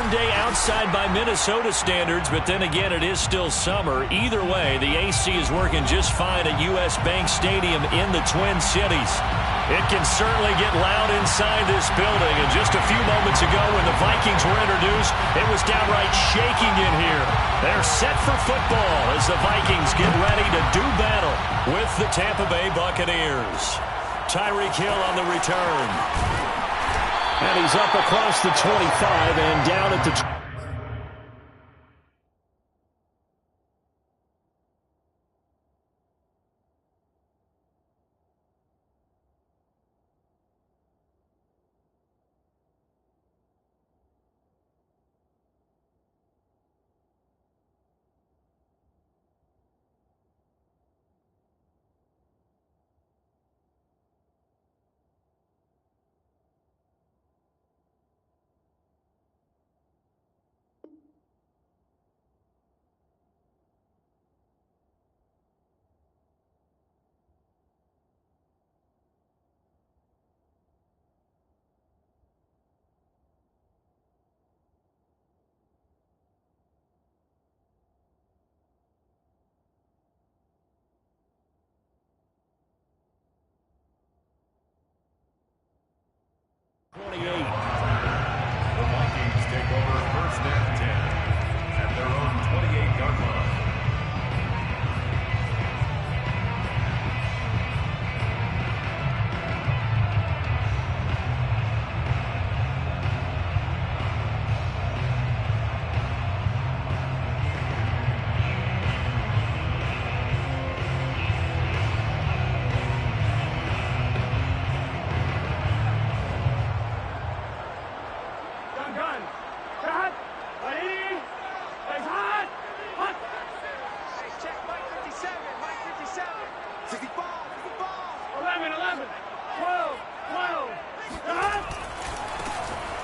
Day outside by Minnesota standards, but then again, it is still summer. Either way, the AC is working just fine at U.S. Bank Stadium in the Twin Cities. It can certainly get loud inside this building, and just a few moments ago when the Vikings were introduced, it was downright shaking in here. They're set for football as the Vikings get ready to do battle with the Tampa Bay Buccaneers. Tyreek Hill on the return. And he's up across the 25 and down at the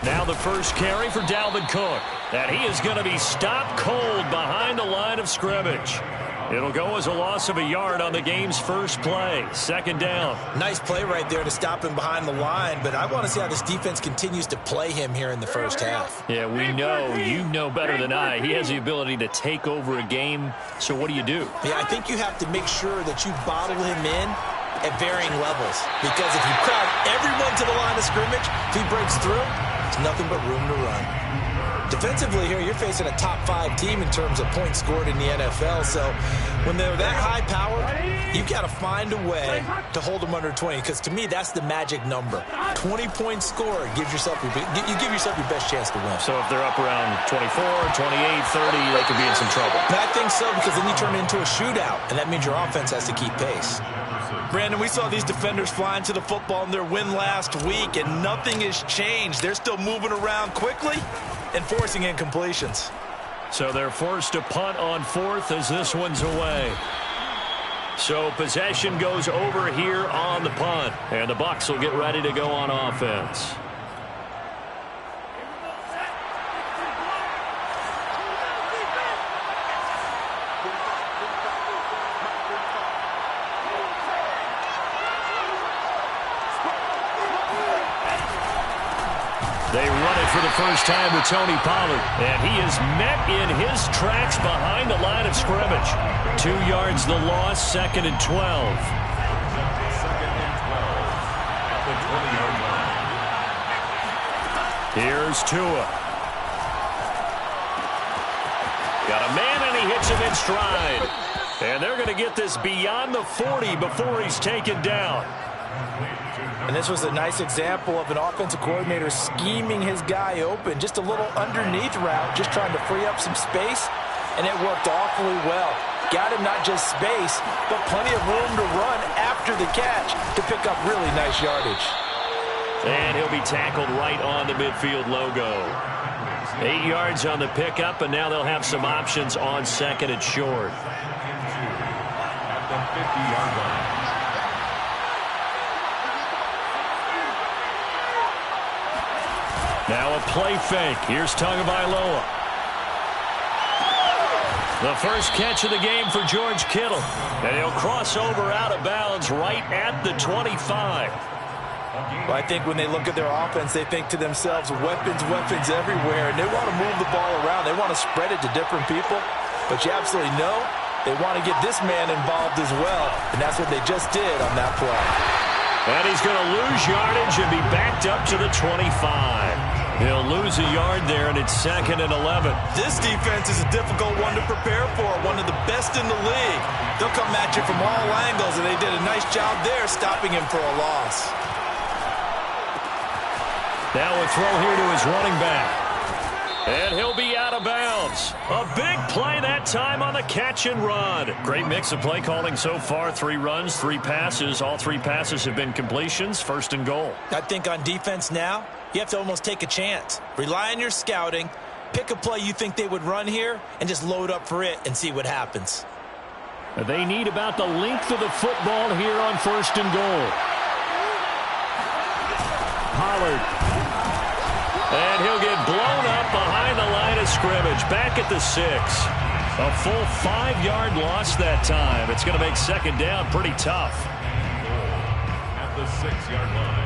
Now the first carry for Dalvin Cook. And he is going to be stopped cold behind the line of scrimmage. It'll go as a loss of a yard on the game's first play. Second down. Nice play right there to stop him behind the line, but I want to see how this defense continues to play him here in the first half. Yeah, we know. You know better than I. He has the ability to take over a game. So what do you do? Yeah, I think you have to make sure that you bottle him in at varying levels, because if you crowd everyone to the line of scrimmage, if he breaks through, there's nothing but room to run. Defensively here, you're facing a top-5 team in terms of points scored in the NFL, so when they're that high-powered, you've got to find a way to hold them under 20, because to me, that's the magic number. 20 points scored, you give yourself your best chance to win. So if they're up around 24, 28, 30, they could be in some trouble. I think so, because then you turn it into a shootout, and that means your offense has to keep pace. Brandon, we saw these defenders flying to the football in their win last week, and nothing has changed. They're still moving around quickly and forcing incompletions. So they're forced to punt on fourth as this one's away. So possession goes over here on the punt, and the Bucs will get ready to go on offense. They run it for the first time with Tony Pollard. And he is met in his tracks behind the line of scrimmage. 2 yards the loss, 2nd and 12. Here's Tua. Got a man and he hits him in stride. And they're going to get this beyond the 40 before he's taken down. And this was a nice example of an offensive coordinator scheming his guy open. Just a little underneath route, just trying to free up some space, and it worked awfully well. Got him not just space, but plenty of room to run after the catch to pick up really nice yardage. And he'll be tackled right on the midfield logo. 8 yards on the pickup, and now they'll have some options on second and short. At the 50-yard line. Now a play fake. Here's Tagovailoa. The first catch of the game for George Kittle. And he'll cross over out of bounds right at the 25. Well, I think when they look at their offense, they think to themselves, weapons everywhere, and they want to move the ball around. They want to spread it to different people, but you absolutely know they want to get this man involved as well, and that's what they just did on that play. And he's going to lose yardage and be backed up to the 25. He'll lose a yard there, and it's 2nd and 11. This defense is a difficult one to prepare for, one of the best in the league. They'll come at you from all angles, and they did a nice job there stopping him for a loss. Now a throw here to his running back. And he'll be out of bounds. A big play that time on the catch and run. Great mix of play calling so far. 3 runs, 3 passes. All 3 passes have been completions. 1st and goal. I think on defense now, you have to almost take a chance. Rely on your scouting. Pick a play you think they would run here and just load up for it and see what happens. They need about the length of the football here on 1st and goal. Pollard. And he'll get blown up behind the line of scrimmage. Back at the 6. A full 5-yard loss that time. It's going to make 2nd down pretty tough. At the 6-yard line.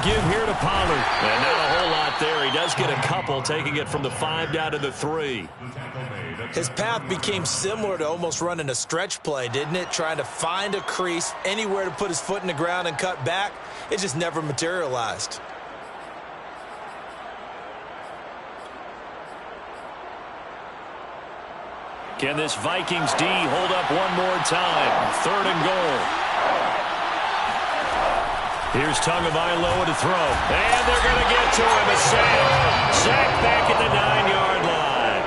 Give here to Pollard. And not a whole lot there. He does get a couple, taking it from the 5 down to the 3. His path became similar to almost running a stretch play, didn't it? Trying to find a crease, anywhere to put his foot in the ground and cut back. It just never materialized. Can this Vikings D hold up one more time? 3rd and goal. Here's Tagovailoa to throw. And they're going to get to him. A sack. Sack back at the 9-yard line.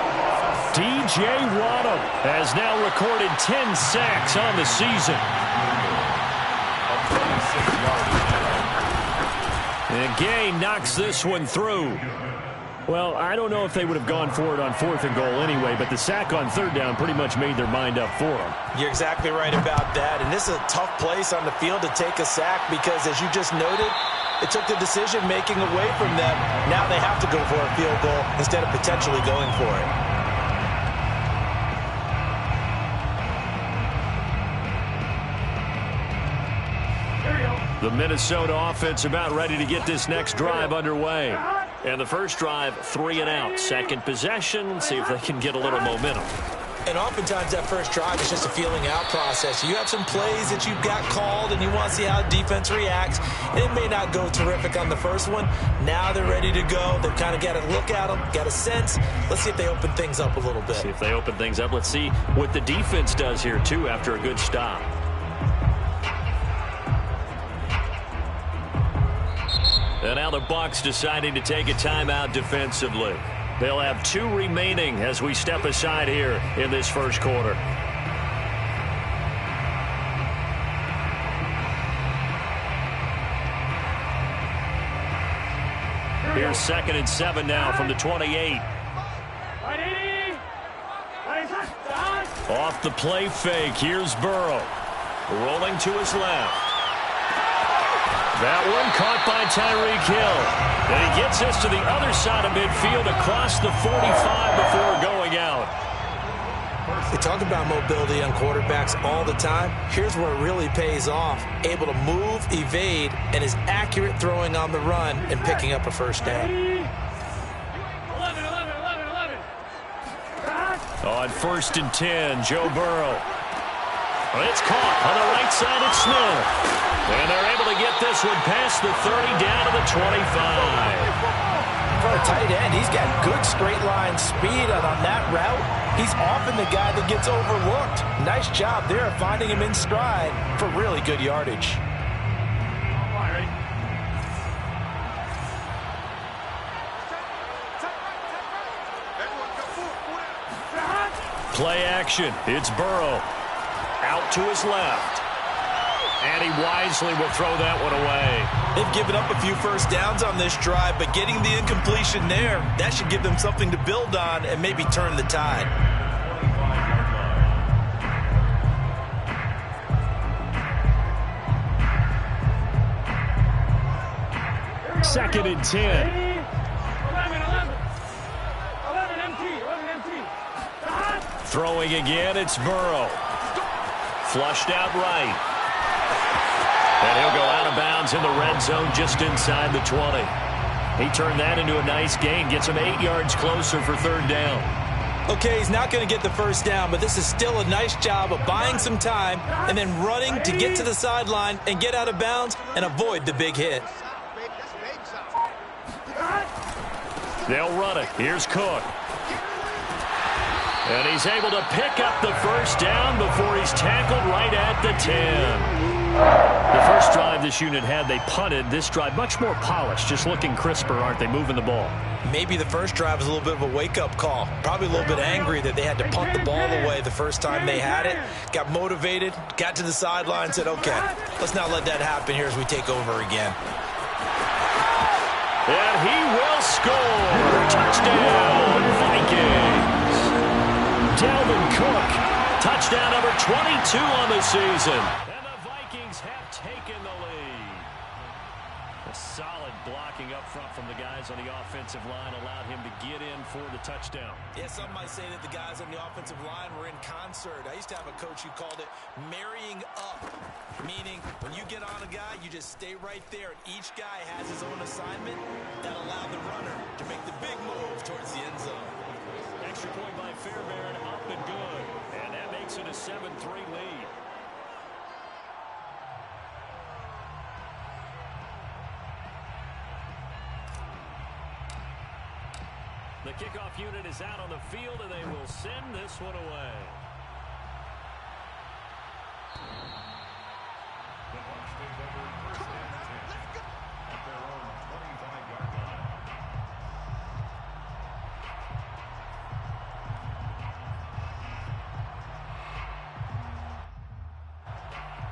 D.J. Waddle has now recorded 10 sacks on the season. And Gay knocks this one through. Well, I don't know if they would have gone for it on 4th and goal anyway, but the sack on 3rd down pretty much made their mind up for them. You're exactly right about that, and this is a tough place on the field to take a sack because, as you just noted, it took the decision-making away from them. Now they have to go for a field goal instead of potentially going for it. The Minnesota offense about ready to get this next drive underway. And the first drive, 3 and out. Second possession, see if they can get a little momentum. And oftentimes that first drive is just a feeling out process. You have some plays that you've got called and you want to see how defense reacts. And it may not go terrific on the first one. Now they're ready to go. They've kind of got a look at them, got a sense. Let's see if they open things up a little bit. See if they open things up. Let's see what the defense does here, too, after a good stop. And now the Bucs deciding to take a timeout defensively. They'll have 2 remaining as we step aside here in this first quarter. Here's 2nd and 7 now from the 28. Off the play fake, here's Burrow. Rolling to his left. That one caught by Tyreek Hill. And he gets us to the other side of midfield across the 45 before going out. We talk about mobility on quarterbacks all the time. Here's where it really pays off. Able to move, evade, and is accurate throwing on the run and picking up a first down. On 1st and 10, Joe Burrow. It's caught on the right side. It's Smith. And they're able to get this one past the 30 down to the 25. For a tight end, he's got good straight line speed, and on that route, he's often the guy that gets overlooked. Nice job there finding him in stride for really good yardage. Play action. It's Burrow. Out to his left. And he wisely will throw that one away. They've given up a few first downs on this drive, but getting the incompletion there, that should give them something to build on and maybe turn the tide. Second and 10. Throwing again, it's Burrow. Flushed out right. And he'll go out of bounds in the red zone just inside the 20. He turned that into a nice gain, gets him 8 yards closer for 3rd down. Okay, he's not going to get the first down, but this is still a nice job of buying some time and then running to get to the sideline and get out of bounds and avoid the big hit. They'll run it. Here's Cook. And he's able to pick up the first down before he's tackled right at the 10. The first drive this unit had, they punted. This drive, much more polished, just looking crisper, aren't they, moving the ball? Maybe the first drive was a little bit of a wake-up call. Probably a little bit angry that they had to punt the ball away the first time they had it. Got motivated, got to the sideline, said, okay, let's not let that happen here as we take over again. And he will score. Touchdown, Vikings. Dalvin Cook, touchdown number 22 on the season. And the Vikings have taken the lead. A solid blocking up front from the guys on the offensive line allowed him to get in for the touchdown. Yeah, some might say that the guys on the offensive line were in concert. I used to have a coach who called it marrying up, meaning when you get on a guy, you just stay right there, and each guy has his own assignment that allowed the runner to make the big move towards the end zone. Extra point by Fairbairn, up and good. And that makes it a 7-3 lead. The kickoff unit is out on the field, and they will send this one away. The Bucs take over first and 10 at their own 25-yard line.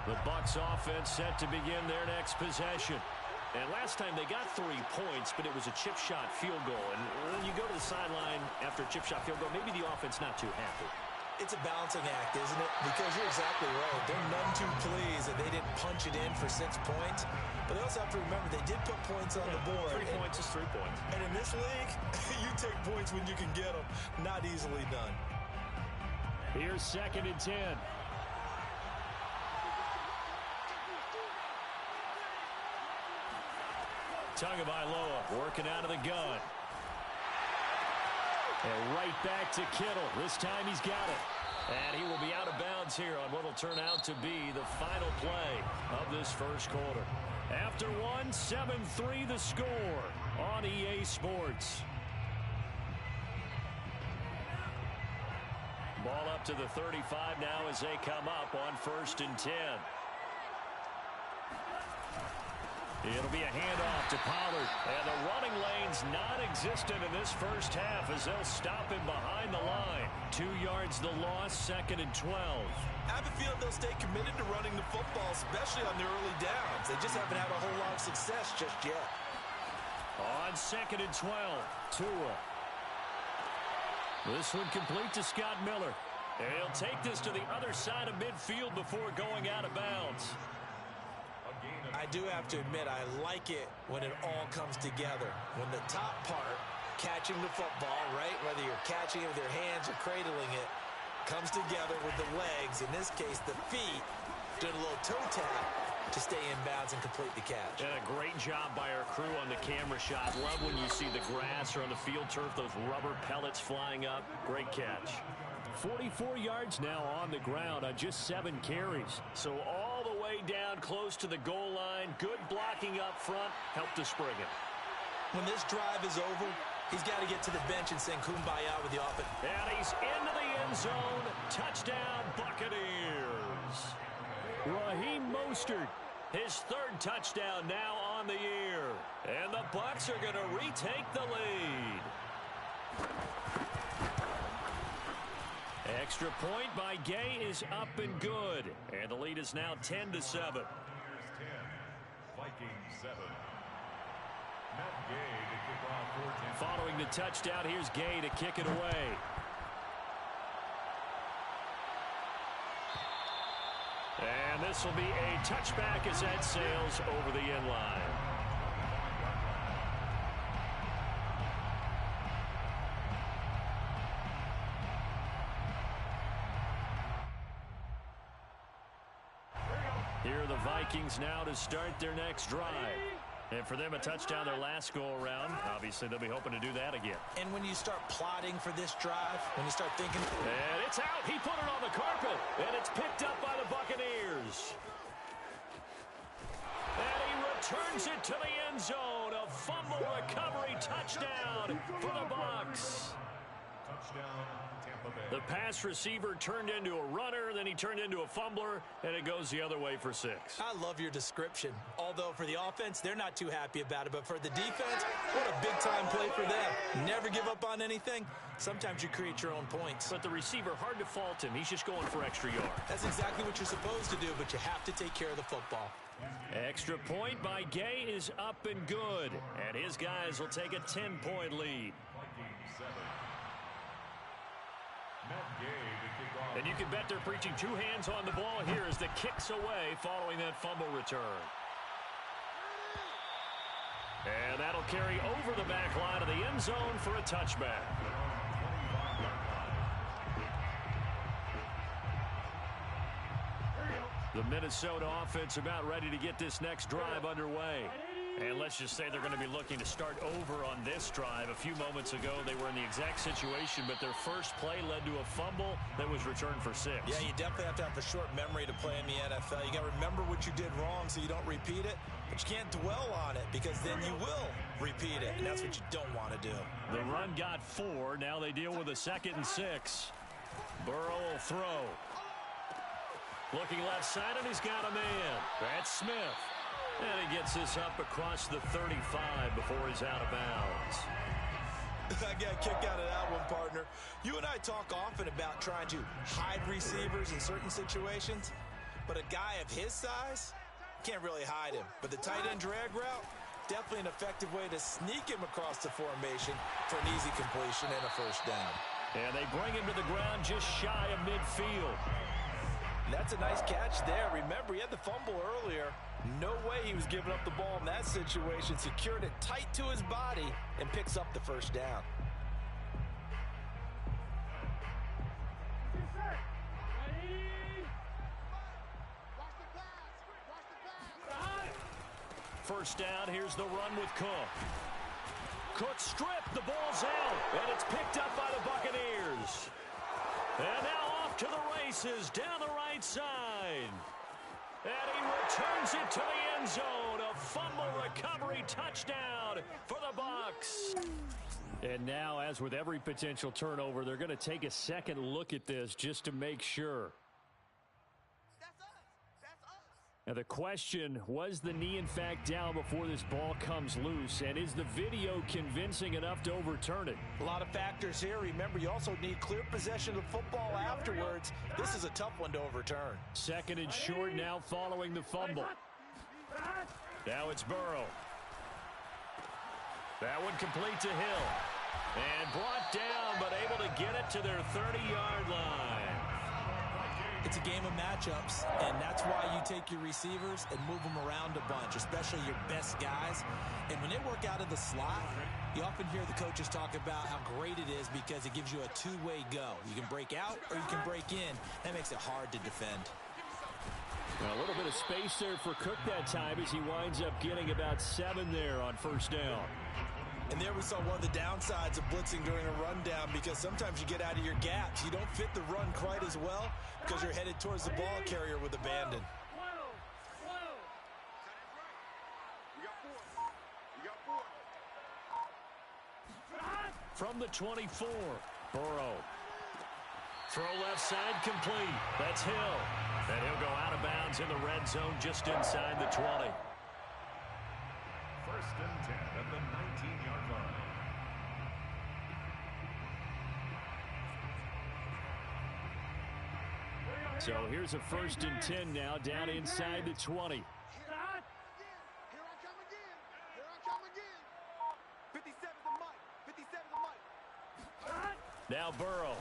The Bucs offense set to begin their next possession. And last time they got 3 points, but it was a chip shot field goal. And when you go to the sideline after a chip shot field goal, maybe the offense not too happy. It's a balancing act, isn't it? Because you're exactly right. They're none too pleased that they didn't punch it in for 6 points. But they also have to remember they did put points on the board. 3 points is 3 points. And in this league, you take points when you can get them. Not easily done. Here's 2nd and 10. Tagovailoa working out of the gun. And right back to Kittle. This time he's got it. And he will be out of bounds here on what will turn out to be the final play of this first quarter. After one, 7-3 the score on EA Sports. Ball up to the 35 now as they come up on 1st and 10. It'll be a handoff to Pollard. And the running lane's non-existent in this first half as they'll stop him behind the line. 2 yards the loss, 2nd and 12. I have a feeling they'll stay committed to running the football, especially on the early downs. They just haven't had a whole lot of success just yet. On 2nd and 12, Tua. This one complete to Scott Miller. And he'll take this to the other side of midfield before going out of bounds. I do have to admit, I like it when it all comes together. When the top part, catching the football, right, whether you're catching it with your hands or cradling it, comes together with the legs, in this case the feet, doing a little toe tap to stay in bounds and complete the catch. And a great job by our crew on the camera shot. Love when you see the grass or on the field turf, those rubber pellets flying up. Great catch. 44 yards now on the ground on just 7 carries. So all the way down close to the goal line. Good blocking up front. Helped to spring it. When this drive is over, he's got to get to the bench and sing Kumbaya with the offense. And he's into the end zone. Touchdown, Buccaneers. Raheem Mostert, his 3rd touchdown now on the year. And the Bucs are going to retake the lead. Extra point by Gay is up and good. And the lead is now 10-7. 10, Vikings 7. Matt Gay to kick off. Following the touchdown, here's Gay to kick it away. And this will be a touchback as that sails over the end line. Here are the Vikings now to start their next drive. And for them, a touchdown their last go-around. Obviously, they'll be hoping to do that again. And when you start plotting for this drive, when you start thinking... And it's out. He put it on the carpet. And it's picked up by the Buccaneers. And he returns it to the end zone. A fumble recovery touchdown for the Bucs. Touchdown, Tampa Bay. The pass receiver turned into a runner, then he turned into a fumbler, and it goes the other way for 6. I love your description. Although for the offense, they're not too happy about it. But for the defense, what a big-time play for them. Never give up on anything. Sometimes you create your own points. But the receiver, hard to fault him. He's just going for extra yards. That's exactly what you're supposed to do, but you have to take care of the football. Extra point by Gay is up and good. And his guys will take a 10-point lead. Vikings 7. Matt Gay to kick off. And you can bet they're preaching 2 hands on the ball here as the kick's away following that fumble return. And that'll carry over the back line of the end zone for a touchback. The Minnesota offense about ready to get this next drive underway. And let's just say they're going to be looking to start over on this drive. A few moments ago, they were in the exact situation, but their first play led to a fumble that was returned for 6. Yeah, you definitely have to have a short memory to play in the NFL. You got to remember what you did wrong so you don't repeat it, but you can't dwell on it because then you will repeat it, and that's what you don't want to do. The run got 4. Now they deal with a 2nd and 6. Burrow will throw. Looking left side, and he's got a man. That's Smith. And he gets this up across the 35 before he's out of bounds. I got a kick out of that one, partner. You and I talk often about trying to hide receivers in certain situations, but a guy of his size can't really hide him. But the tight end drag route, definitely an effective way to sneak him across the formation for an easy completion and a first down. And they bring him to the ground just shy of midfield. That's a nice catch there. Remember, he had the fumble earlier. No way he was giving up the ball in that situation. Secured it tight to his body and picks up the first down. First down, here's the run with Cook. Cook stripped, the ball's out, and it's picked up by the Buccaneers. And now off to the races down the right side. And he returns it to the end zone. A fumble recovery touchdown for the Bucs. And now, as with every potential turnover, they're going to take a second look at this just to make sure. Now the question, was the knee in fact down before this ball comes loose? And is the video convincing enough to overturn it? A lot of factors here. Remember, you also need clear possession of the football afterwards. This is a tough one to overturn. 2nd and short now following the fumble. Now it's Burrow. That one complete to Hill. And brought down, but able to get it to their 30-yard line. It's a game of matchups, and that's why you take your receivers and move them around a bunch, especially your best guys. And when they work out of the slot, you often hear the coaches talk about how great it is because it gives you a two-way go. You can break out or you can break in. That makes it hard to defend. Well, a little bit of space there for Cook that time as he winds up getting about 7 there on first down. And there we saw one of the downsides of blitzing during a rundown, because sometimes you get out of your gaps. You don't fit the run quite as well because you're headed towards the ball carrier with abandon. From the 24, Burrow. Throw left side complete. That's Hill. And he'll go out of bounds in the red zone just inside the 20. First and 10 at the 19-yard line. So here's a first and 10 now down inside the 20. Here I come again. Here I come again. 57 the mic. 57 the mic. Now Burrow.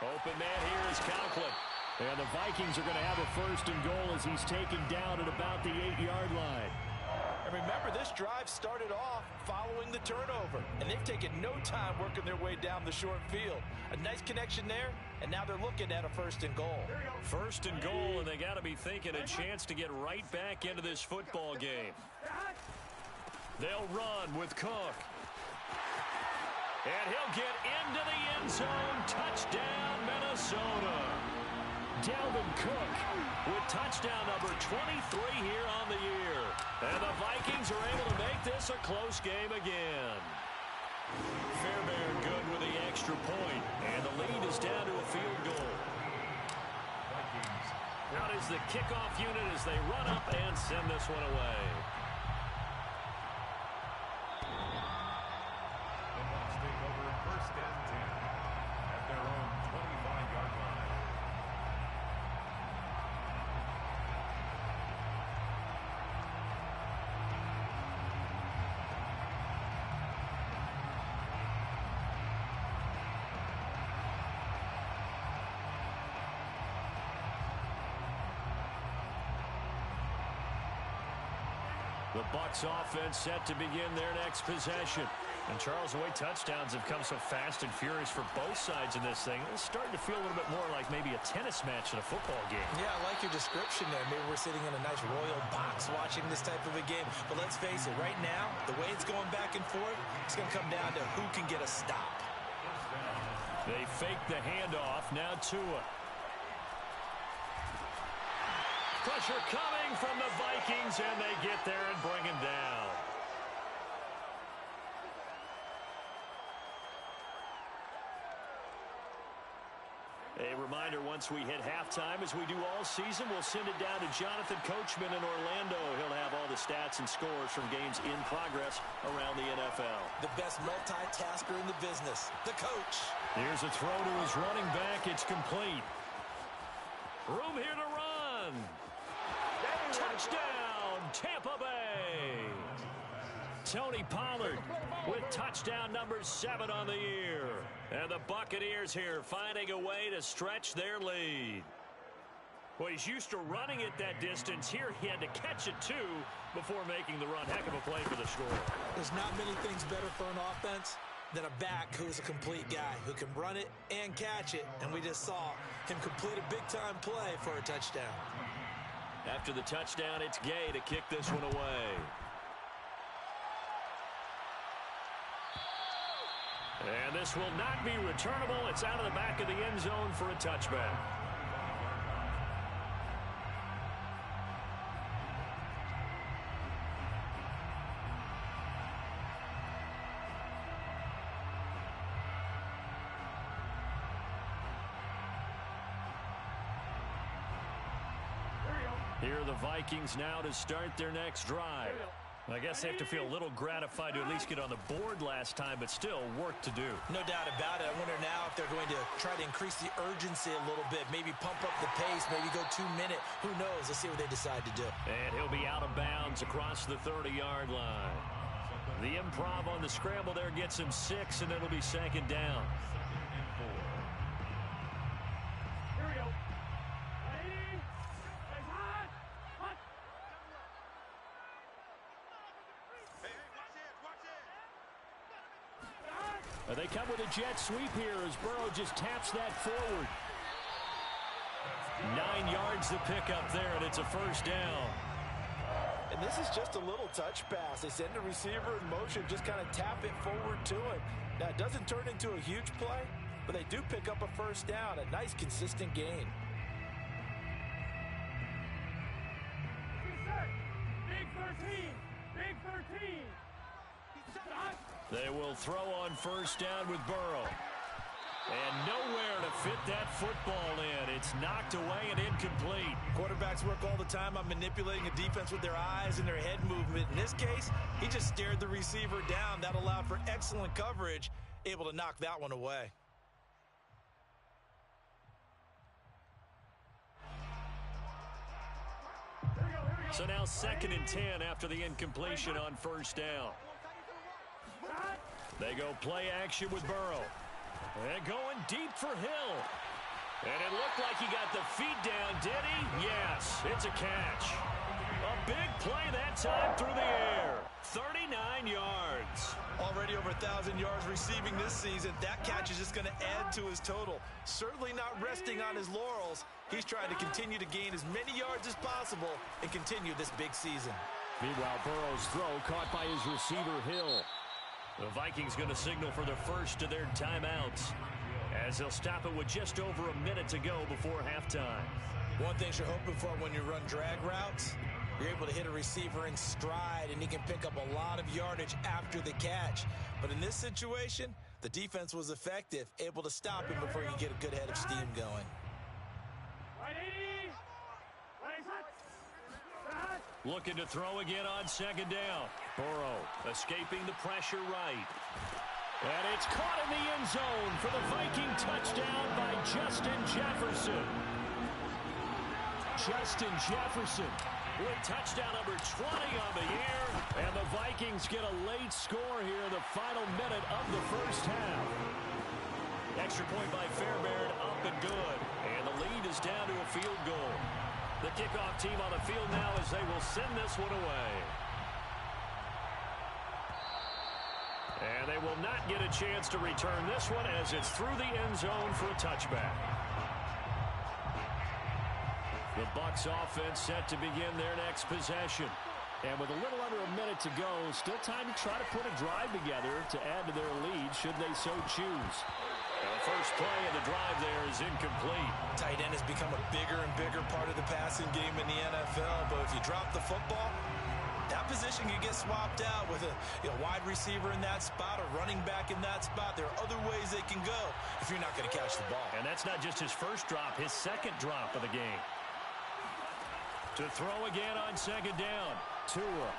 Open man here is Conklin. And the Vikings are going to have a first and goal as he's taken down at about the 8-yard line. And remember, this drive started off following the turnover, and they've taken no time working their way down the short field. A nice connection there, and now they're looking at a first and goal. First and goal, and they got to be thinking a chance to get right back into this football game. They'll run with Cook. And he'll get into the end zone. Touchdown, Minnesota. Dalvin Cook with touchdown number 23 here on the year. And the Vikings are able to make this a close game again. Fairbairn good with the extra point. And the lead is down to a field goal. Vikings. Out is the kickoff unit as they run up and send this one away. The Bucs take over first and 10 at their own 25-yard line. The Bucs offense set to begin their next possession. And Charles, the way touchdowns have come so fast and furious for both sides in this thing, it's starting to feel a little bit more like maybe a tennis match in a football game. Yeah, I like your description there. Maybe we're sitting in a nice royal box watching this type of a game. But let's face it, right now, the way it's going back and forth, it's going to come down to who can get a stop. They fake the handoff. Now Tua. Pressure coming from the Vikings, and they get there and bring him down. A reminder, once we hit halftime, as we do all season, we'll send it down to Jonathan Coachman in Orlando. He'll have all the stats and scores from games in progress around the NFL. The best multitasker in the business, the coach. Here's a throw to his running back. It's complete. Room here to run. Touchdown, Tampa Bay. Tony Pollard with touchdown number 7 on the year. And the Buccaneers here finding a way to stretch their lead. Well, he's used to running it that distance. Here he had to catch it, too, before making the run. Heck of a play for the score. There's not many things better for an offense than a back who's a complete guy who can run it and catch it. And we just saw him complete a big-time play for a touchdown. After the touchdown, it's Gay to kick this one away. And this will not be returnable. It's out of the back of the end zone for a touchback. Here are the Vikings now to start their next drive. I guess they have to feel a little gratified to at least get on the board last time, but still work to do. No doubt about it. I wonder now if they're going to try to increase the urgency a little bit, maybe pump up the pace, maybe go 2-minute. Who knows? Let's see what they decide to do. And he'll be out of bounds across the 30-yard line. The improv on the scramble there gets him 6, and it'll be second down. Here we go. They come with a jet sweep here as Burrow just taps that forward. 9 yards the pickup there, and it's a first down. And this is just a little touch pass. They send the receiver in motion, just kind of tap it forward to him. Now, it doesn't turn into a huge play, but they do pick up a first down, a nice, consistent gain. Big 13. Big 13. They will throw on first down with Burrow. And nowhere to fit that football in. It's knocked away and incomplete. Quarterbacks work all the time on manipulating a defense with their eyes and their head movement. In this case, he just stared the receiver down. That allowed for excellent coverage, able to knock that one away. So now 2nd and 10 after the incompletion on first down. They go play action with Burrow. And going deep for Hill. And it looked like he got the feet down, did he? Yes, it's a catch. A big play that time through the air. 39 yards. Already over 1,000 yards receiving this season. That catch is just going to add to his total. Certainly not resting on his laurels. He's trying to continue to gain as many yards as possible and continue this big season. Meanwhile, Burrow's throw caught by his receiver, Hill. The Vikings going to signal for the first of their timeouts as they'll stop it with just over a minute to go before halftime. One thing you're hoping for when you run drag routes, you're able to hit a receiver in stride and he can pick up a lot of yardage after the catch. But in this situation, the defense was effective, able to stop him before you get a good head of steam going. Looking to throw again on 2nd down. Burrow escaping the pressure right. And it's caught in the end zone for the Viking touchdown by Justin Jefferson. Justin Jefferson with touchdown number 20 on the year. And the Vikings get a late score here in the final minute of the first half. Extra point by Fairbairn, up and good. And the lead is down to a field goal. The kickoff team on the field now as they will send this one away. And they will not get a chance to return this one as it's through the end zone for a touchback. The Bucs offense set to begin their next possession. And with a little under a minute to go, still time to try to put a drive together to add to their lead should they so choose. The first play of the drive there is incomplete. Tight end has become a bigger and bigger part of the passing game in the NFL, but if you drop the football, that position can get swapped out with a wide receiver in that spot, a running back in that spot. There are other ways they can go if you're not going to catch the ball. And that's not just his first drop, his second drop of the game. To throw again on 2nd down. Tua.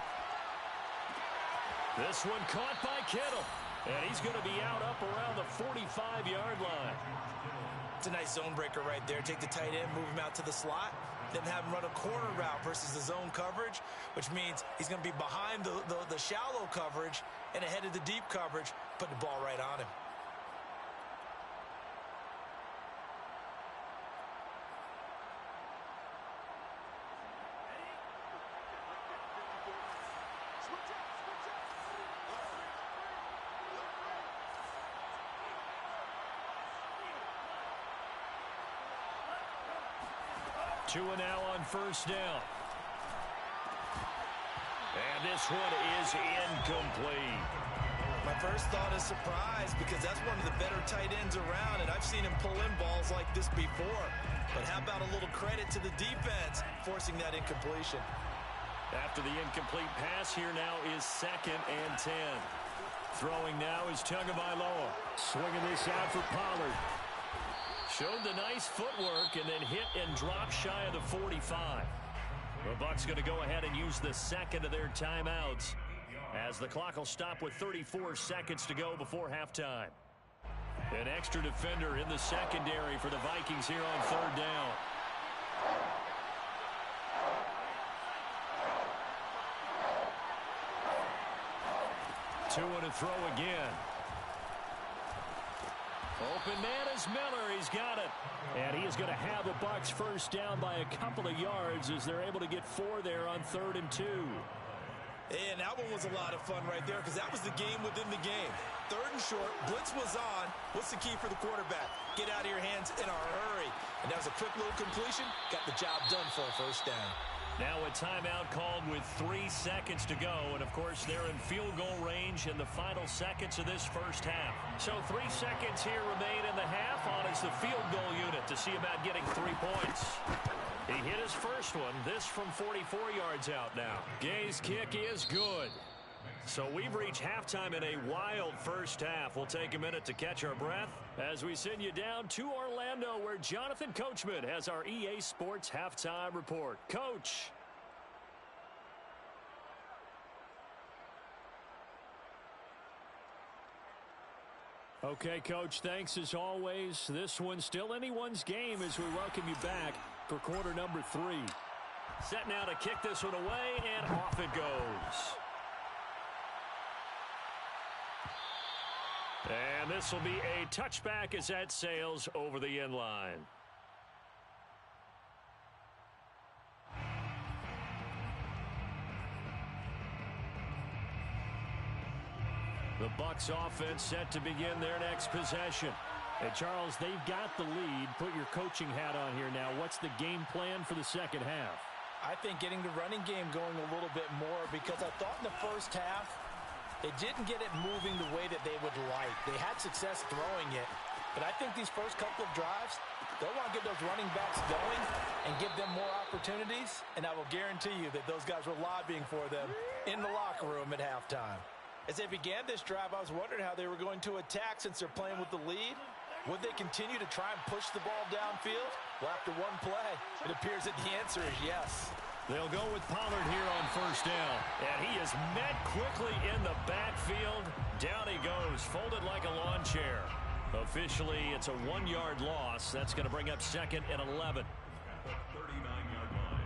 This one caught by Kittle. And he's going to be out up around the 45-yard line. It's a nice zone breaker right there. Take the tight end, move him out to the slot, then have him run a corner route versus the zone coverage, which means he's going to be behind the shallow coverage and ahead of the deep coverage, put the ball right on him. Tua now on first down. And this one is incomplete. My first thought is surprise because that's one of the better tight ends around, and I've seen him pull in balls like this before. But how about a little credit to the defense forcing that incompletion? After the incomplete pass, here now is 2nd and 10. Throwing now is Tagovailoa. Swinging this out for Pollard. Showed the nice footwork and then hit and drop shy of the 45. The Bucs going to go ahead and use the second of their timeouts as the clock will stop with 34 seconds to go before halftime. An extra defender in the secondary for the Vikings here on 3rd down. Tua to throw again. Open man is Miller. He's got it. And he is going to have the Bucs first down by a couple of yards as they're able to get 4 there on 3rd and 2. And that one was a lot of fun right there because that was the game within the game. 3rd and short, blitz was on. What's the key for the quarterback? Get out of your hands in a hurry. And that was a quick little completion. Got the job done for a first down. Now a timeout called with 3 seconds to go. And, of course, they're in field goal range in the final seconds of this first half. So 3 seconds here remain in the half on as the field goal unit to see about getting 3 points. He hit his first one. This from 44 yards out now. Gay's kick is good. So we've reached halftime in a wild first half. We'll take a minute to catch our breath as we send you down to Orlando, where Jonathan Coachman has our EA Sports halftime report. Coach. Okay, Coach, thanks as always. This one's still anyone's game as we welcome you back for quarter number 3. Set now to kick this one away, and off it goes. And this will be a touchback as that sails over the end line. The Bucs offense set to begin their next possession. And Charles, they've got the lead. Put your coaching hat on here now. What's the game plan for the second half? I think getting the running game going a little bit more, because I thought in the first half they didn't get it moving the way that they would like. They had success throwing it, but I think these first couple of drives, they'll want to get those running backs going and give them more opportunities, and I will guarantee you that those guys were lobbying for them in the locker room at halftime. As they began this drive, I was wondering how they were going to attack since they're playing with the lead. Would they continue to try and push the ball downfield? Well, after one play, it appears that the answer is yes. They'll go with Pollard here on first down. And he is met quickly in the backfield. Down he goes, folded like a lawn chair. Officially, it's a 1-yard loss. That's going to bring up 2nd and 11. At the 39-yard line.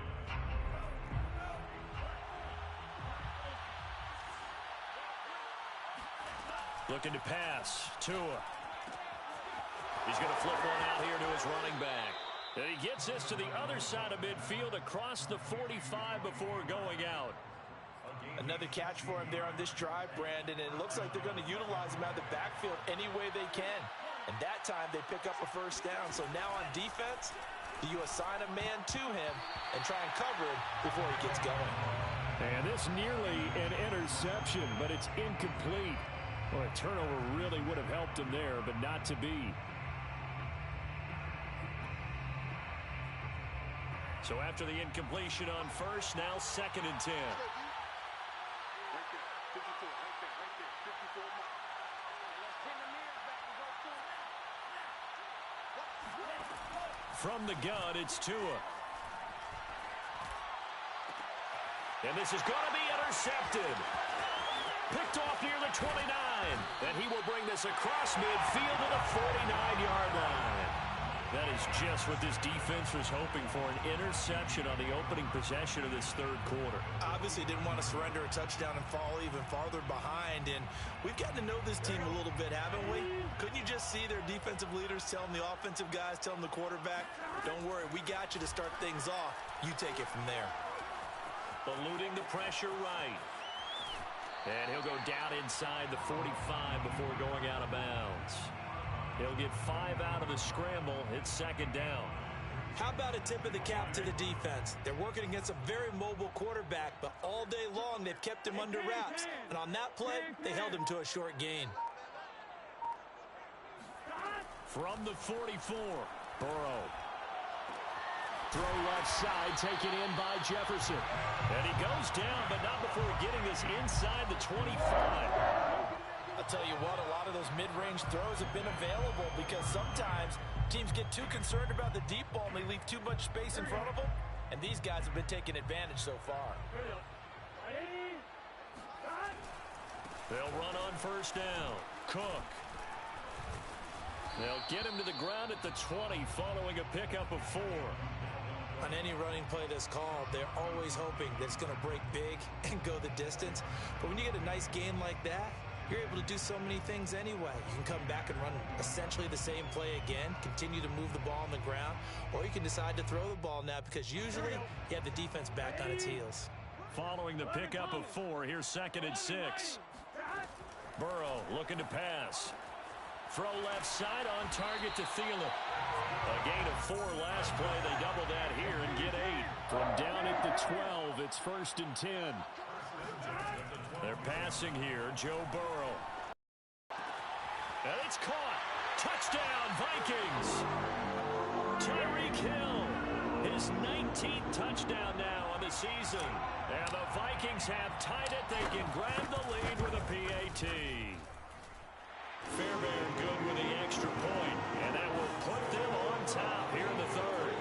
Looking to pass. Tua. He's going to flip one out here to his running back. And he gets this to the other side of midfield across the 45 before going out. Another catch for him there on this drive, Brandon, and it looks like they're going to utilize him out of the backfield any way they can. And that time they pick up a first down. So now on defense, do you assign a man to him and try and cover him before he gets going? And this nearly an interception, but it's incomplete. Well, a turnover really would have helped him there, but not to be. So after the incompletion on first, now 2nd and 10. Right there, 54, right there, 54 mark. Let's bring the men back and go From the gun, it's Tua. And this is going to be intercepted. Picked off near the 29. And he will bring this across midfield to the 49-yard line. That is just what this defense was hoping for, an interception on the opening possession of this third quarter. Obviously didn't want to surrender a touchdown and fall even farther behind, and we've gotten to know this team a little bit, haven't we? Couldn't you just see their defensive leaders telling the offensive guys, telling the quarterback, don't worry, we got you to start things off. You take it from there. Eluding the pressure right. And he'll go down inside the 45 before going out of bounds. He'll get 5 out of the scramble. It's 2nd down. How about a tip of the cap to the defense? They're working against a very mobile quarterback, but all day long they've kept him under wraps. And on that play, they held him to a short gain. From the 44, Burrow. Throw left side, taken in by Jefferson. And he goes down, but not before getting this inside the 25. I'll tell you what, a lot of those mid-range throws have been available because sometimes teams get too concerned about the deep ball and they leave too much space in front of them, and these guys have been taking advantage so far. They'll run on first down. Cook. They'll get him to the ground at the 20 following a pickup of 4. On any running play that's called, they're always hoping that it's going to break big and go the distance. But when you get a nice gain like that, you're able to do so many things anyway. You can come back and run essentially the same play again, continue to move the ball on the ground, or you can decide to throw the ball now because usually you have the defense back on its heels. Following the pickup of 4, here's 2nd and 6. Burrow looking to pass. Throw left side on target to Thielen. A gain of 4 last play. They double that here and get 8. From down at the 12, it's 1st and 10. They're passing here, Joe Burrow. And it's caught. Touchdown, Vikings. Tyreek Hill, his 19th touchdown now on the season. And the Vikings have tied it. They can grab the lead with a PAT. Fairbairn good with the extra point, and that will put them on top here in the third.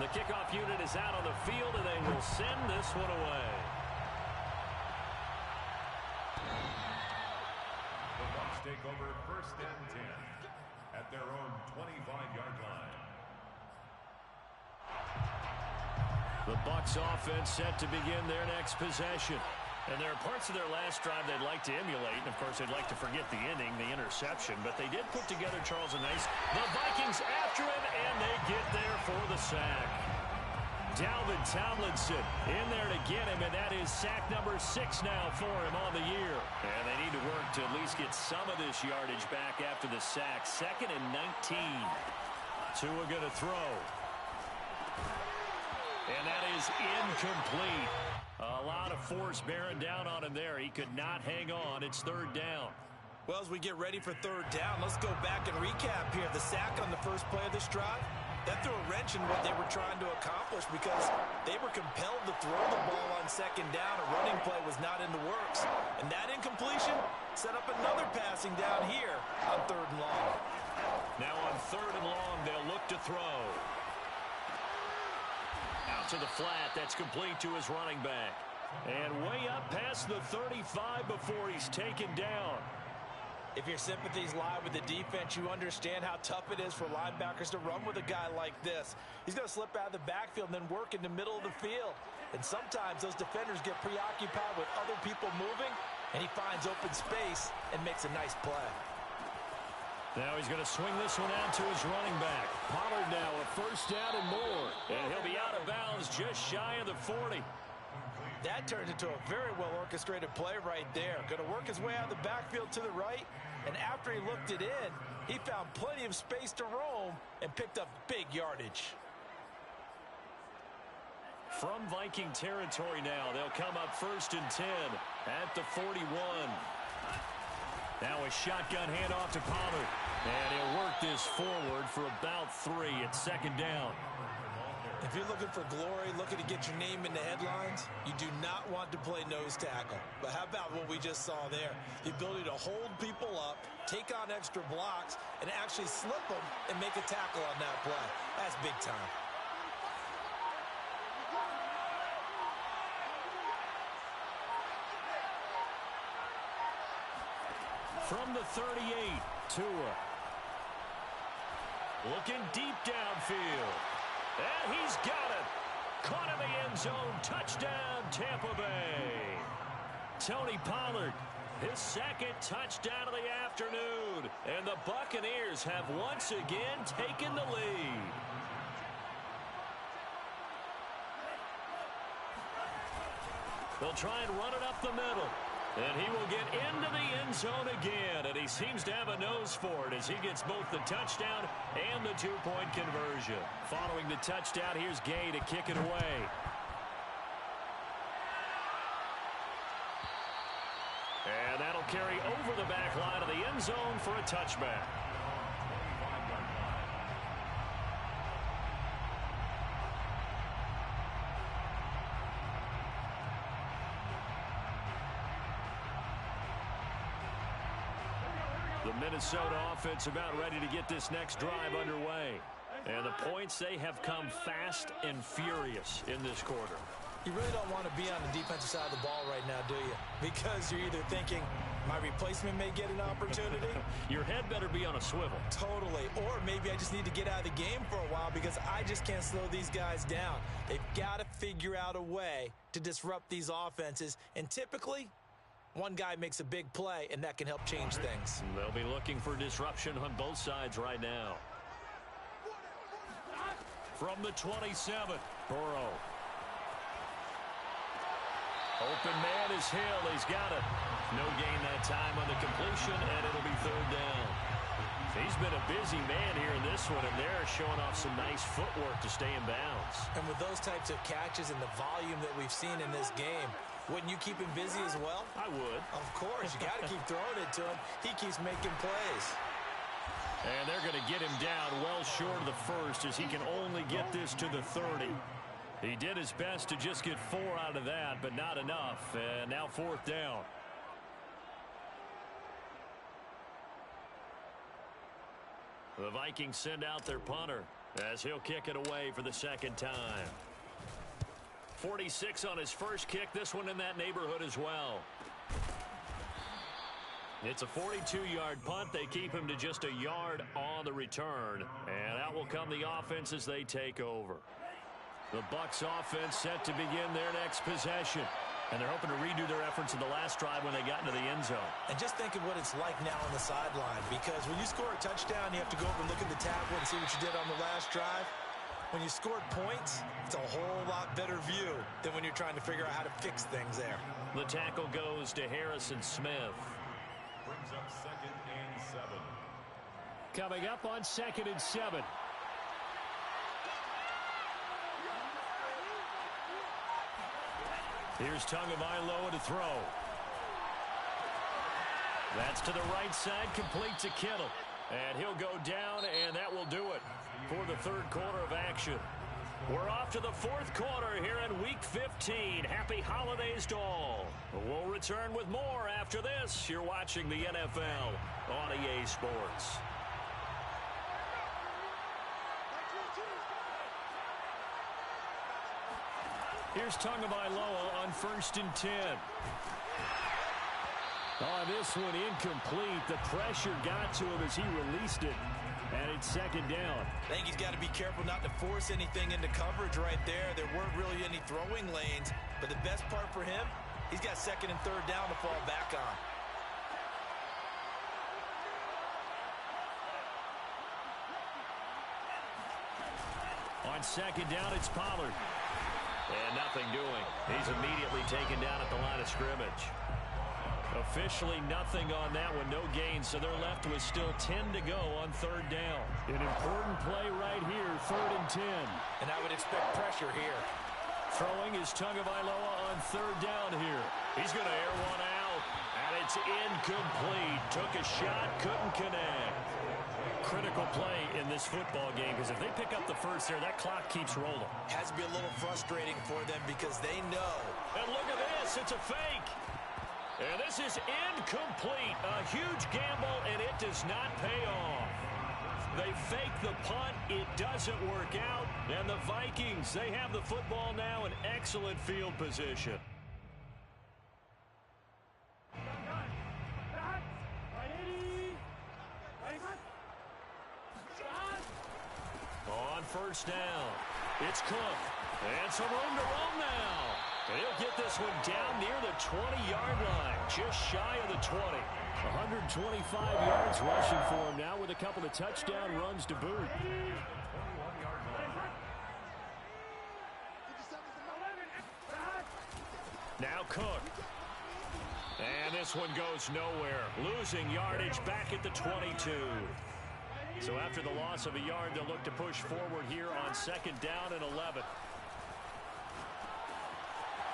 The kickoff unit is out on the field, and they will send this one away. The Bucs take over 1st and 10 at their own 25-yard line. The Bucs offense set to begin their next possession. And there are parts of their last drive they'd like to emulate. And, of course, they'd like to forget the inning, the interception. But they did put together, Charles, a nice. The Vikings after him, and they get there for the sack. Dalvin Tomlinson in there to get him, and that is sack number 6 now for him on the year. And they need to work to at least get some of this yardage back after the sack. 2nd and 19. Tua going to throw. And that is incomplete. A lot of force bearing down on him there. He could not hang on. It's 3rd down. Well, as we get ready for 3rd down, let's go back and recap here. The sack on the first play of this drive, that threw a wrench in what they were trying to accomplish because they were compelled to throw the ball on 2nd down. A running play was not in the works. And that incompletion set up another passing down here on 3rd and long. Now on 3rd and long, they'll look to throw. Out to the flat. That's complete to his running back. And way up past the 35 before he's taken down. If your sympathies lie with the defense, you understand how tough it is for linebackers to run with a guy like this. He's going to slip out of the backfield and then work in the middle of the field. And sometimes those defenders get preoccupied with other people moving, and he finds open space and makes a nice play. Now he's going to swing this one out to his running back. Pollard now a 1st down and more. And he'll be out of bounds just shy of the 40. That turns into a very well-orchestrated play right there. Going to work his way out of the backfield to the right. And after he looked it in, he found plenty of space to roam and picked up big yardage. From Viking territory now, they'll come up 1st and 10 at the 41. Now a shotgun handoff to Pollard. And he'll work this forward for about 3 at 2nd down. If you're looking for glory, looking to get your name in the headlines, you do not want to play nose tackle. But how about what we just saw there? The ability to hold people up, take on extra blocks, and actually slip them and make a tackle on that play. That's big time. From the 38, Tua. Looking deep downfield. And he's got it. Caught in the end zone. Touchdown, Tampa Bay. Tony Pollard, his 2nd touchdown of the afternoon. And the Buccaneers have once again taken the lead. They'll try and run it up the middle. And he will get into the end zone again. And he seems to have a nose for it as he gets both the touchdown and the 2-point conversion. Following the touchdown, here's Gay to kick it away. And that'll carry over the back line of the end zone for a touchback. The Minnesota offense about ready to get this next drive underway. And the points, they have come fast and furious in this quarter. You really don't want to be on the defensive side of the ball right now, do you? Because you're either thinking, my replacement may get an opportunity. Your head better be on a swivel. Totally. Or maybe I just need to get out of the game for a while because I just can't slow these guys down. They've got to figure out a way to disrupt these offenses. And typically, one guy makes a big play, and that can help change things. They'll be looking for disruption on both sides right now. From the 27, Burrow. Open man is Hill. He's got it. No gain that time on the completion, and it'll be 3rd down. He He's been a busy man here in this one, and they're showing off some nice footwork to stay in bounds. And with those types of catches and the volume that we've seen in this game, wouldn't you keep him busy as well? I would. Of course. You got to keep throwing it to him. He keeps making plays. And they're going to get him down well short of the first as he can only get this to the 30. He did his best to just get 4 out of that, but not enough. And now 4th down. The Vikings send out their punter as he'll kick it away for the 2nd time. 46 on his first kick. This one in that neighborhood as well. It's a 42-yard punt. They keep him to just a yard on the return. And out will come the offense as they take over. The Bucs offense set to begin their next possession. And they're hoping to redo their efforts in the last drive when they got into the end zone. And just think of what it's like now on the sideline, because when you score a touchdown, you have to go over and look at the tablet and see what you did on the last drive. When you scored points, it's a whole lot better view than when you're trying to figure out how to fix things there. The tackle goes to Harrison Smith. Brings up 2nd and 7. Coming up on 2nd and 7. Here's Tagovailoa to throw. That's to the right side, complete to Kittle. And he'll go down, and that will do it for the 3rd quarter of action. We're off to the 4th quarter here in Week 15. Happy holidays to all. We'll return with more after this. You're watching the NFL on EA Sports. Here's Tagovailoa on 1st and 10. Oh, this one incomplete. The pressure got to him as he released it. And it's 2nd down. I think he's got to be careful not to force anything into coverage right there. There weren't really any throwing lanes. But the best part for him, he's got 2nd and 3rd down to fall back on. On 2nd down, it's Pollard. And nothing doing. He's immediately taken down at the line of scrimmage. Officially nothing on that one. No gain, so they're left with still 10 to go on 3rd down. An important play right here, 3rd and 10. And I would expect pressure here. Throwing is Tagovailoa on 3rd down here. He's going to air one out, and it's incomplete. Took a shot, couldn't connect. Critical play in this football game, because if they pick up the first there, that clock keeps rolling. Has to be a little frustrating for them because they know. And look at this, it's a fake. And this is incomplete. A huge gamble, and it does not pay off. They fake the punt. It doesn't work out. And the Vikings, they have the football now in excellent field position. On 1st down, it's Cook. And some room to roam now. He'll get this one down near the 20-yard line, just shy of the 20. 125 yards rushing for him now with a couple of touchdown runs to boot. Now Cook. And this one goes nowhere. Losing yardage back at the 22. So after the loss of a yard, they'll look to push forward here on 2nd down and 11.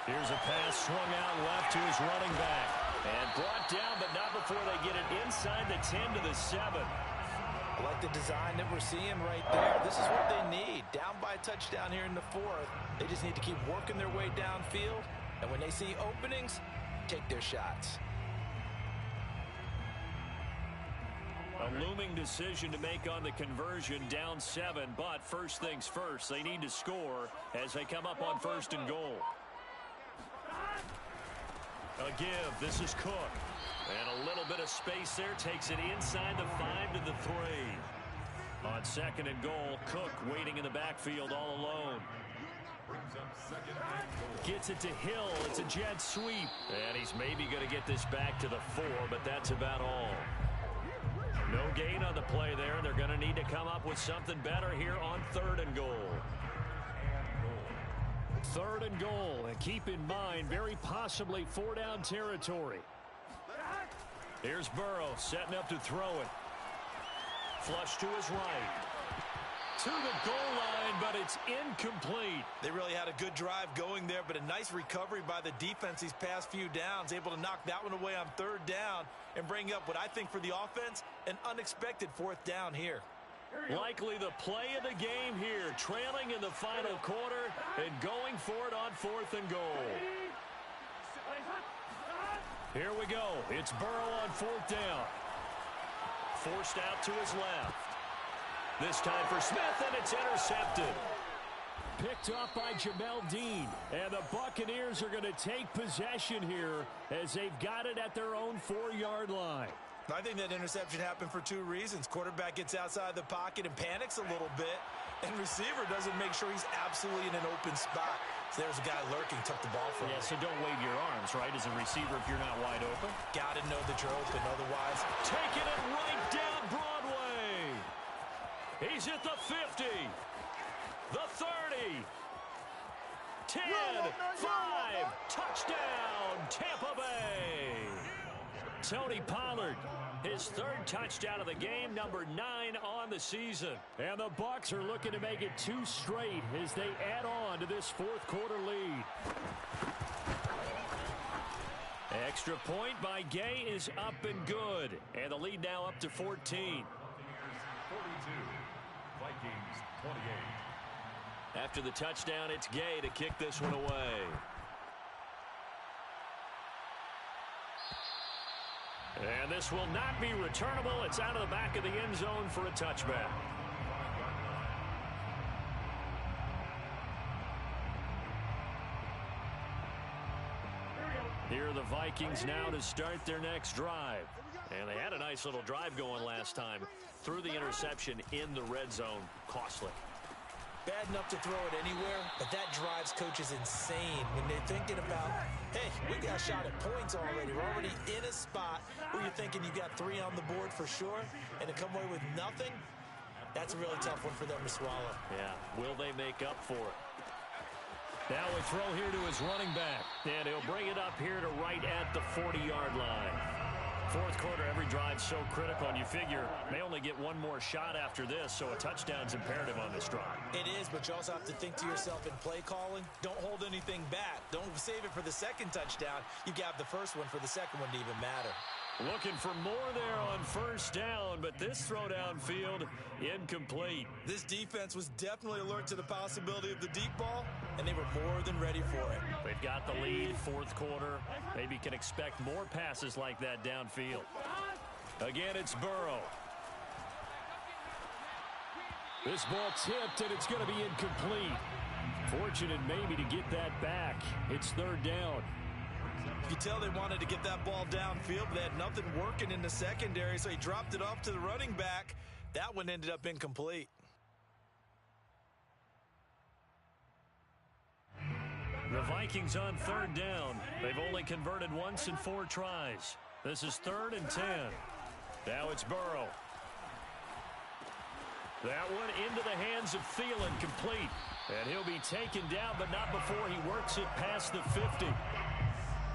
Here's a pass swung out left to his running back. And brought down, but not before they get it inside the 10 to the 7. I like the design that we're seeing right there. This is what they need. Down by a touchdown here in the 4th. They just need to keep working their way downfield. And when they see openings, take their shots. A looming decision to make on the conversion, down 7. But first things first, they need to score as they come up on 1st and goal. A give. This is Cook. And a little bit of space there. Takes it inside the 5 to the 3. On 2nd and goal, Cook waiting in the backfield all alone. Brings up 2nd and goal. Gets it to Hill. It's a jet sweep. And he's maybe going to get this back to the 4, but that's about all. No gain on the play there. They're going to need to come up with something better here on 3rd and goal. 3rd and goal, and keep in mind, very possibly 4-down territory. Here's Burrow setting up to throw it. Flush to his right. To the goal line, but it's incomplete. They really had a good drive going there, but a nice recovery by the defense these past few downs, able to knock that one away on third down and bring up what I think for the offense, an unexpected fourth down here. Likely the play of the game here, trailing in the final quarter and going for it on fourth and goal. Here we go. It's Burrow on fourth down. Forced out to his left. This time for Smith, and it's intercepted. Picked up by Jamel Dean, and the Buccaneers are going to take possession here as they've got it at their own 4-yard line. I think that interception happened for two reasons. Quarterback gets outside the pocket and panics a little bit, and receiver doesn't make sure he's absolutely in an open spot. So there's a guy lurking, took the ball from him. Yeah, so don't wave your arms, right, as a receiver if you're not wide open. Got to know that you're open, otherwise. Taking it right down Broadway. He's at the 50, the 30, 10, 5, touchdown, Tampa Bay. Tony Pollard, his third touchdown of the game, number 9 on the season. And the Bucs are looking to make it 2 straight as they add on to this fourth quarter lead. Extra point by Gay is up and good. And the lead now up to 14. 42, Vikings 28. After the touchdown, it's Gay to kick this one away. And this will not be returnable. It's out of the back of the end zone for a touchback. Here are the Vikings now to start their next drive. And they had a nice little drive going last time. Threw the interception in the red zone. Costly. Bad enough to throw it anywhere, but that drives coaches insane when they're thinking about, hey, we got a shot at points already. We're already in a spot where you're thinking you got 3 on the board for sure, and to come away with nothing, that's a really tough one for them to swallow. Yeah, will they make up for it? Now we throw here to his running back, and he'll bring it up here to right at the 40-yard line. Fourth quarter, every drive so critical, and you figure they only get one more shot after this, so a touchdown's imperative on this drive. It is, but you also have to think to yourself in play calling, don't hold anything back. Don't save it for the second touchdown. You got the first one for the second one to even matter. Looking for more there on first down, but this throw downfield incomplete. This defense was definitely alert to the possibility of the deep ball, and they were more than ready for it. They've got the lead, fourth quarter. Maybe can expect more passes like that downfield. Again, it's Burrow. This ball tipped, and it's going to be incomplete. Fortunate maybe to get that back. It's third down. You could tell they wanted to get that ball downfield, but they had nothing working in the secondary, so he dropped it off to the running back. That one ended up incomplete. The Vikings on third down. They've only converted once in 4 tries. This is 3rd and 10. Now it's Burrow. That one into the hands of Thielen, complete. And he'll be taken down, but not before he works it past the 50.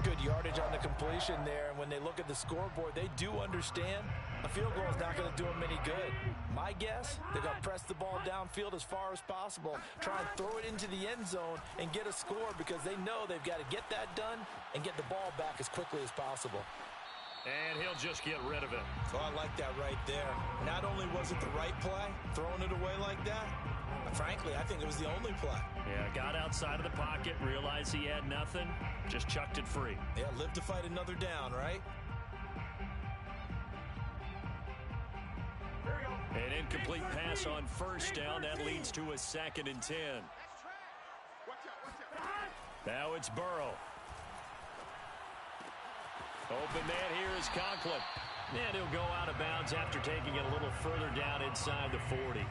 Good yardage on the completion there, and when they look at the scoreboard, they do understand a field goal is not going to do them any good. My guess, they're going to press the ball downfield as far as possible, try and throw it into the end zone and get a score because they know they've got to get that done and get the ball back as quickly as possible. And he'll just get rid of it. So I like that right there. Not only was it the right play, throwing it away like that, but frankly, I think it was the only play. Yeah, got outside of the pocket, realized he had nothing, just chucked it free. Yeah, live to fight another down, right? An incomplete pass on first down. That leads to a 2nd and 10. Now it's Burrow. Open man here is Conklin. And he'll go out of bounds after taking it a little further down inside the 40.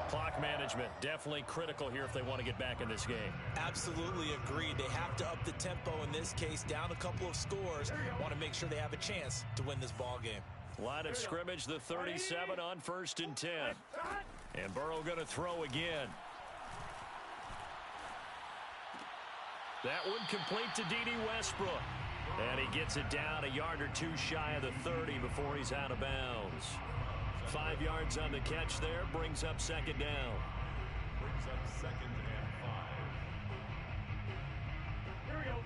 Clock management, definitely critical here if they want to get back in this game. Absolutely agreed. They have to up the tempo in this case, down a couple of scores. Want to make sure they have a chance to win this ball game. Line of scrimmage, the 37 on 1st and 10. And Burrow going to throw again. That one complete to D.D. Westbrook. And he gets it down a yard or 2 shy of the 30 before he's out of bounds. 5 yards on the catch there. Brings up second down. Brings up 2nd and 5. Here we go.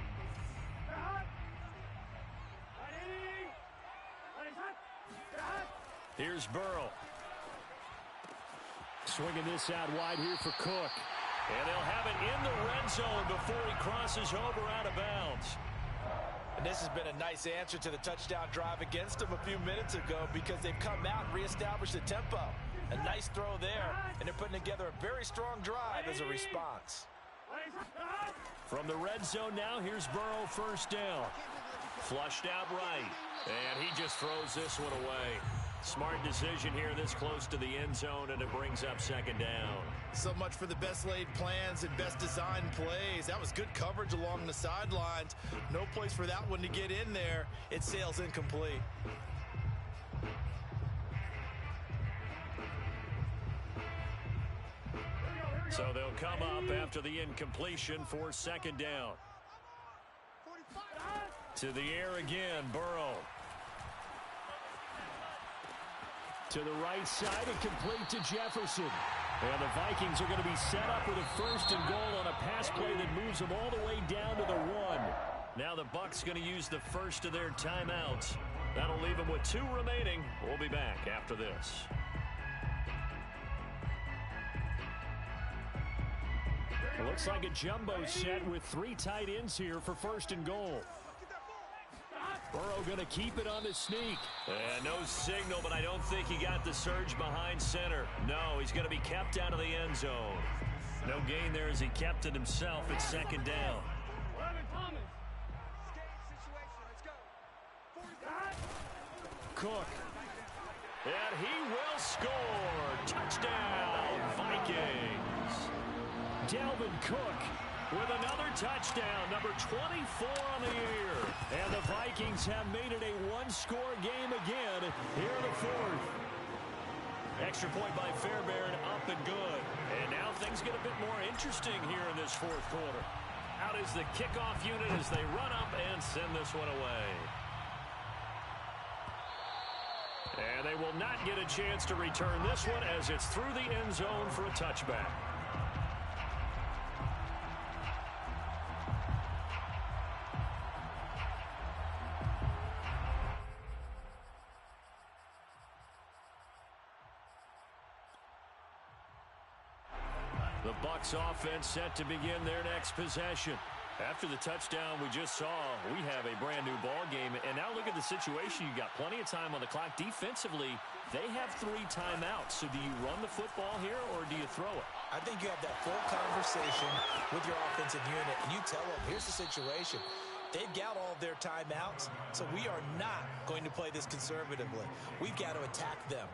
Here's Burrow. Swinging this out wide here for Cook. And they'll have it in the red zone before he crosses over out of bounds. And this has been a nice answer to the touchdown drive against them a few minutes ago because they've come out and reestablished the tempo. A nice throw there, and they're putting together a very strong drive as a response. From the red zone now, here's Burrow, first down. Flushed out right, and he just throws this one away. Smart decision here this close to the end zone, and it brings up second down. So much for the best laid plans and best designed plays. That was good coverage along the sidelines. No place for that one to get in there. It sails incomplete. So they'll come up after the incompletion for second down. To the air again, Burrow. To the right side and complete to Jefferson. And the Vikings are going to be set up with a 1st and goal on a pass play that moves them all the way down to the 1. Now the Bucs going to use the first of their timeouts. That'll leave them with 2 remaining. We'll be back after this. It looks like a jumbo set with 3 tight ends here for 1st and goal. Burrow going to keep it on the sneak. And no signal, but I don't think he got the surge behind center. No, he's going to be kept out of the end zone. No gain there as he kept it himself at second down. Cook. And he will score. Touchdown, Vikings. Dalvin Cook with another touchdown, number 24 on the year. And the Vikings have made it a 1-score game again here in the 4th. Extra point by Fairbairn, up and good. And now things get a bit more interesting here in this 4th quarter. Out is the kickoff unit as they run up and send this one away. And they will not get a chance to return this one as it's through the end zone for a touchback. The Bucs offense set to begin their next possession. After the touchdown we just saw, we have a brand new ball game. And now look at the situation. You've got plenty of time on the clock. Defensively, they have 3 timeouts. So do you run the football here or do you throw it? I think you have that full conversation with your offensive unit, and you tell them, here's the situation. They've got all of their timeouts, so we are not going to play this conservatively. We've got to attack them.